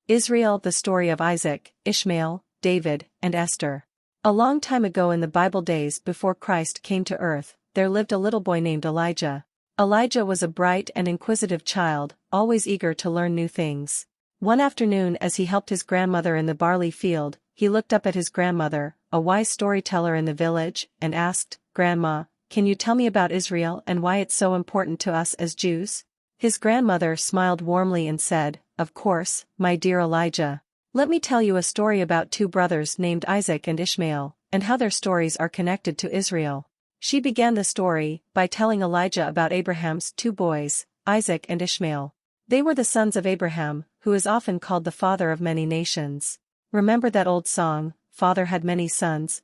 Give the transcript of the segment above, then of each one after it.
Israel, the story of Isaac, Ishmael, David, and Esther. A long time ago in the Bible days before Christ came to earth, there lived a little boy named Elijah. Elijah was a bright and inquisitive child, always eager to learn new things. One afternoon as he helped his grandmother in the barley field, he looked up at his grandmother, a wise storyteller in the village, and asked, "Grandma, can you tell me about Israel and why it's so important to us as Jews?" His grandmother smiled warmly and said, "Of course, my dear Elijah. Let me tell you a story about two brothers named Isaac and Ishmael, and how their stories are connected to Israel." She began the story by telling Elijah about Abraham's two boys, Isaac and Ishmael. They were the sons of Abraham, who is often called the father of many nations. Remember that old song, "Father had many sons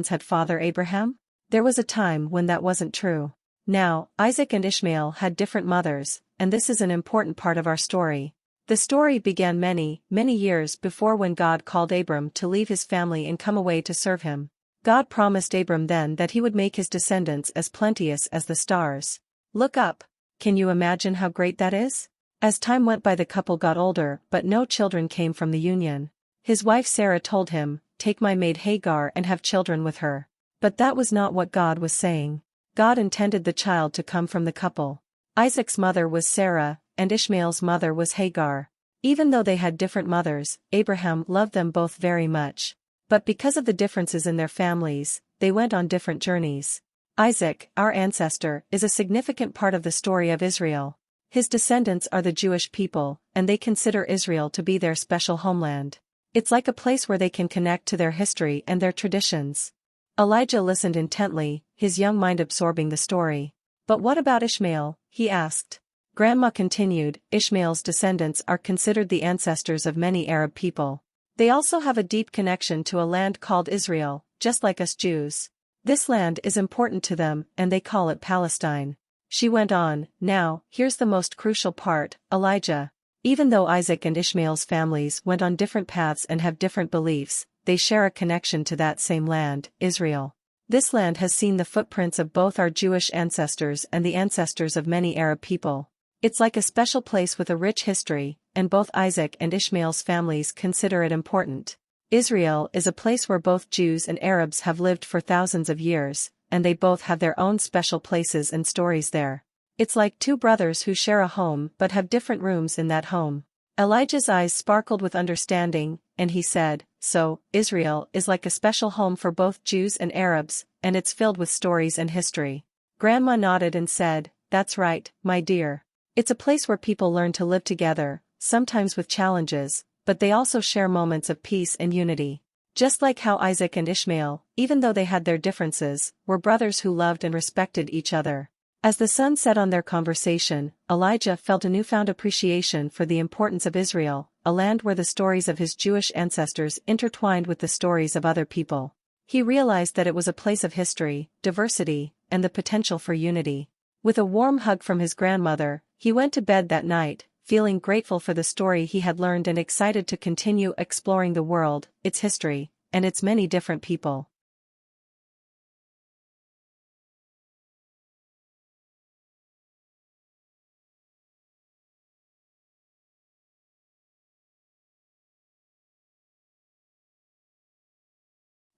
had Father Abraham"? There was a time when that wasn't true. Now, Isaac and Ishmael had different mothers, and this is an important part of our story. The story began many, many years before when God called Abram to leave his family and come away to serve him. God promised Abram then that he would make his descendants as plenteous as the stars. Look up. Can you imagine how great that is? As time went by, the couple got older, but no children came from the union. His wife Sarah told him, "Take my maid Hagar and have children with her." But that was not what God was saying. God intended the child to come from the couple. Isaac's mother was Sarah, and Ishmael's mother was Hagar. Even though they had different mothers, Abraham loved them both very much. But because of the differences in their families, they went on different journeys. Isaac, our ancestor, is a significant part of the story of Israel. His descendants are the Jewish people, and they consider Israel to be their special homeland. It's like a place where they can connect to their history and their traditions. Elijah listened intently, his young mind absorbing the story. "But what about Ishmael?" he asked. Grandma continued, "Ishmael's descendants are considered the ancestors of many Arab people. They also have a deep connection to a land called Israel, just like us Jews. This land is important to them, and they call it Palestine." She went on, "Now, here's the most crucial part, Elijah. Even though Isaac and Ishmael's families went on different paths and have different beliefs, they share a connection to that same land, Israel. This land has seen the footprints of both our Jewish ancestors and the ancestors of many Arab people. It's like a special place with a rich history, and both Isaac and Ishmael's families consider it important. Israel is a place where both Jews and Arabs have lived for thousands of years, and they both have their own special places and stories there. It's like two brothers who share a home but have different rooms in that home." Elijah's eyes sparkled with understanding, and he said, "So, Israel is like a special home for both Jews and Arabs, and it's filled with stories and history." Grandma nodded and said, "That's right, my dear. It's a place where people learn to live together, sometimes with challenges, but they also share moments of peace and unity. Just like how Isaac and Ishmael, even though they had their differences, were brothers who loved and respected each other." As the sun set on their conversation, Elijah felt a newfound appreciation for the importance of Israel, a land where the stories of his Jewish ancestors intertwined with the stories of other people. He realized that it was a place of history, diversity, and the potential for unity. With a warm hug from his grandmother, he went to bed that night, feeling grateful for the story he had learned and excited to continue exploring the world, its history, and its many different people.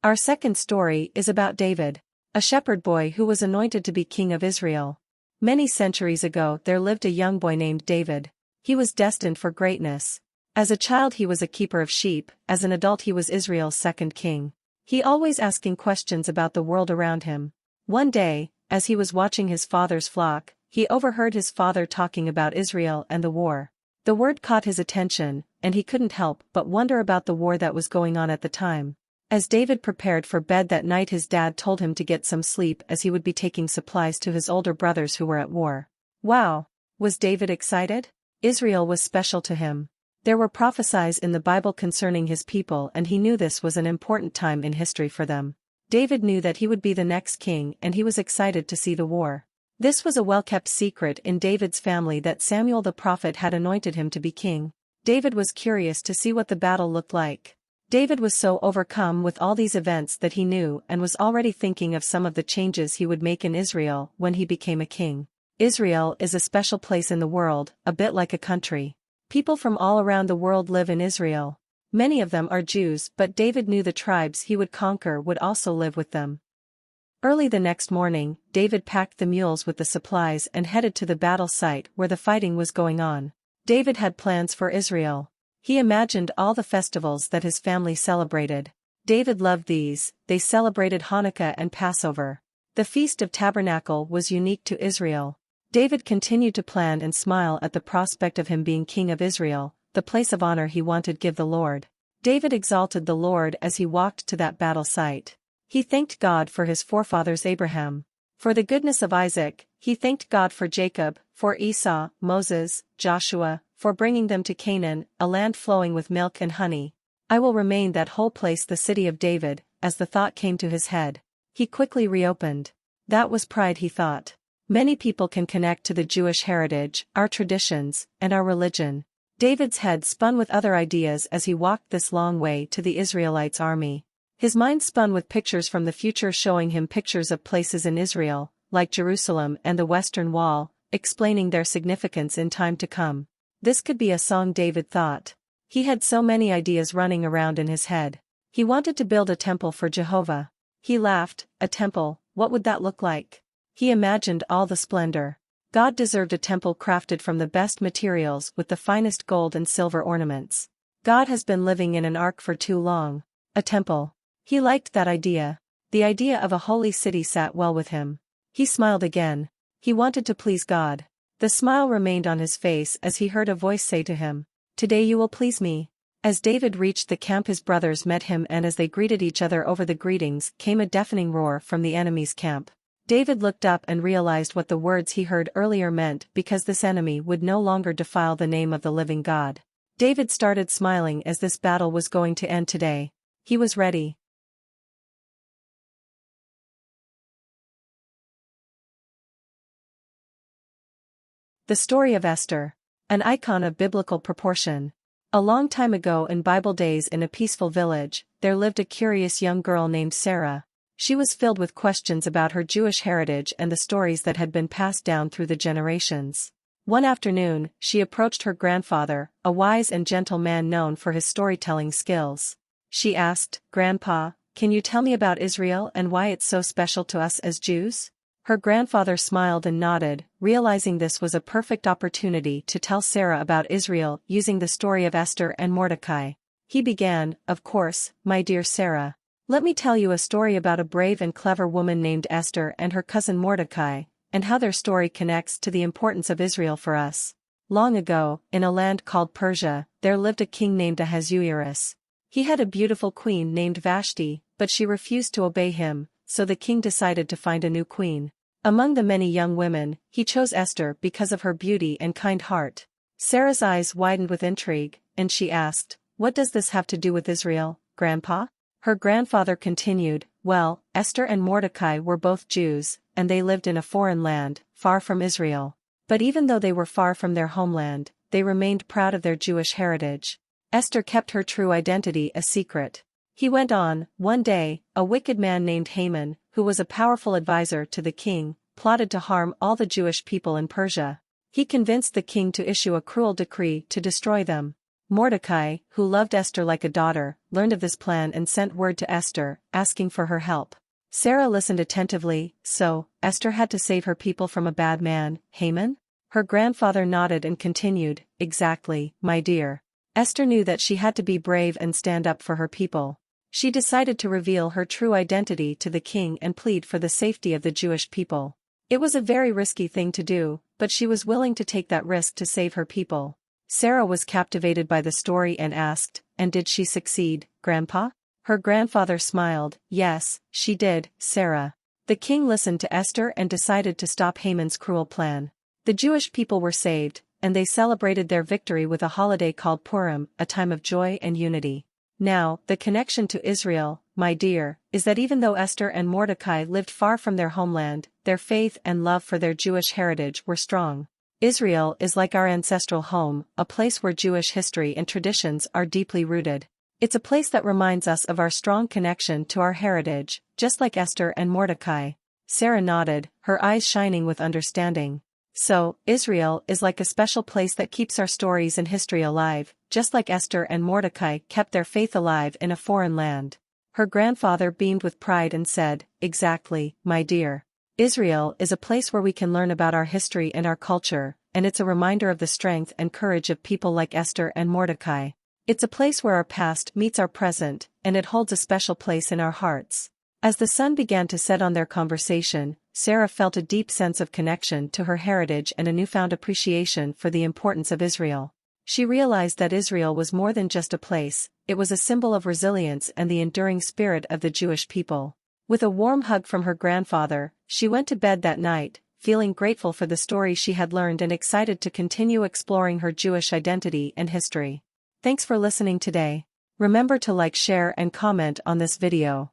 Our second story is about David, a shepherd boy who was anointed to be king of Israel. Many centuries ago there lived a young boy named David. He was destined for greatness. As a child he was a keeper of sheep, as an adult he was Israel's second king. He always asking questions about the world around him. One day, as he was watching his father's flock, he overheard his father talking about Israel and the war. The word caught his attention, and he couldn't help but wonder about the war that was going on at the time. As David prepared for bed that night, his dad told him to get some sleep as he would be taking supplies to his older brothers who were at war. Wow! Was David excited? Israel was special to him. There were prophecies in the Bible concerning his people, and he knew this was an important time in history for them. David knew that he would be the next king, and he was excited to see the war. This was a well-kept secret in David's family that Samuel the prophet had anointed him to be king. David was curious to see what the battle looked like. David was so overcome with all these events that he knew and was already thinking of some of the changes he would make in Israel when he became a king. Israel is a special place in the world, a bit like a country. People from all around the world live in Israel. Many of them are Jews, but David knew the tribes he would conquer would also live with them. Early the next morning, David packed the mules with the supplies and headed to the battle site where the fighting was going on. David had plans for Israel. He imagined all the festivals that his family celebrated. David loved these. They celebrated Hanukkah and Passover. The Feast of Tabernacle was unique to Israel. David continued to plan and smile at the prospect of him being king of Israel, the place of honor he wanted to give the Lord. David exalted the Lord as he walked to that battle site. He thanked God for his forefathers Abraham. For the goodness of Isaac, he thanked God for Jacob, for Esau, Moses, Joshua, for bringing them to Canaan, a land flowing with milk and honey. I will remain that whole place the city of David. As the thought came to his head, he quickly reopened. That was pride, he thought. Many people can connect to the Jewish heritage, our traditions, and our religion. David's head spun with other ideas as he walked this long way to the Israelites' army. His mind spun with pictures from the future, showing him pictures of places in Israel, like Jerusalem and the Western Wall, explaining their significance in time to come. This could be a song, David thought. He had so many ideas running around in his head. He wanted to build a temple for Jehovah. He laughed. A temple, what would that look like? He imagined all the splendor. God deserved a temple crafted from the best materials with the finest gold and silver ornaments. God has been living in an ark for too long. A temple. He liked that idea. The idea of a holy city sat well with him. He smiled again. He wanted to please God. The smile remained on his face as he heard a voice say to him, "Today you will please me." As David reached the camp, his brothers met him, and as they greeted each other over the greetings came a deafening roar from the enemy's camp. David looked up and realized what the words he heard earlier meant, because this enemy would no longer defile the name of the living God. David started smiling as this battle was going to end today. He was ready. The story of Esther. An icon of biblical proportion. A long time ago in Bible days, in a peaceful village, there lived a curious young girl named Sarah. She was filled with questions about her Jewish heritage and the stories that had been passed down through the generations. One afternoon, she approached her grandfather, a wise and gentle man known for his storytelling skills. She asked, "Grandpa, can you tell me about Israel and why it's so special to us as Jews?" Her grandfather smiled and nodded, realizing this was a perfect opportunity to tell Sarah about Israel using the story of Esther and Mordecai. He began, "Of course, my dear Sarah. Let me tell you a story about a brave and clever woman named Esther and her cousin Mordecai, and how their story connects to the importance of Israel for us. Long ago, in a land called Persia, there lived a king named Ahasuerus. He had a beautiful queen named Vashti, but she refused to obey him, so the king decided to find a new queen. Among the many young women, he chose Esther because of her beauty and kind heart. Sarah's eyes widened with intrigue, and she asked, "What does this have to do with Israel, Grandpa?" Her grandfather continued, "Well, Esther and Mordecai were both Jews, and they lived in a foreign land, far from Israel. But even though they were far from their homeland, they remained proud of their Jewish heritage. Esther kept her true identity a secret." He went on, "One day, a wicked man named Haman, who was a powerful advisor to the king, plotted to harm all the Jewish people in Persia. He convinced the king to issue a cruel decree to destroy them. Mordecai, who loved Esther like a daughter, learned of this plan and sent word to Esther, asking for her help." Sarah listened attentively. "So, Esther had to save her people from a bad man, Haman?" Her grandfather nodded and continued, "Exactly, my dear. Esther knew that she had to be brave and stand up for her people. She decided to reveal her true identity to the king and plead for the safety of the Jewish people. It was a very risky thing to do, but she was willing to take that risk to save her people." Sarah was captivated by the story and asked, "And did she succeed, Grandpa?" Her grandfather smiled, "Yes, she did, Sarah. The king listened to Esther and decided to stop Haman's cruel plan. The Jewish people were saved, and they celebrated their victory with a holiday called Purim, a time of joy and unity. Now, the connection to Israel, my dear, is that even though Esther and Mordecai lived far from their homeland, their faith and love for their Jewish heritage were strong. Israel is like our ancestral home, a place where Jewish history and traditions are deeply rooted. It's a place that reminds us of our strong connection to our heritage, just like Esther and Mordecai." Sarah nodded, her eyes shining with understanding. So, Israel is like a special place that keeps our stories and history alive, just like Esther and Mordecai kept their faith alive in a foreign land. Her grandfather beamed with pride and said, "Exactly, my dear. Israel is a place where we can learn about our history and our culture, and it's a reminder of the strength and courage of people like Esther and Mordecai. It's a place where our past meets our present, and it holds a special place in our hearts." As the sun began to set on their conversation, Sarah felt a deep sense of connection to her heritage and a newfound appreciation for the importance of Israel. She realized that Israel was more than just a place, it was a symbol of resilience and the enduring spirit of the Jewish people. With a warm hug from her grandfather, she went to bed that night, feeling grateful for the stories she had learned and excited to continue exploring her Jewish identity and history. Thanks for listening today. Remember to like, share, and comment on this video.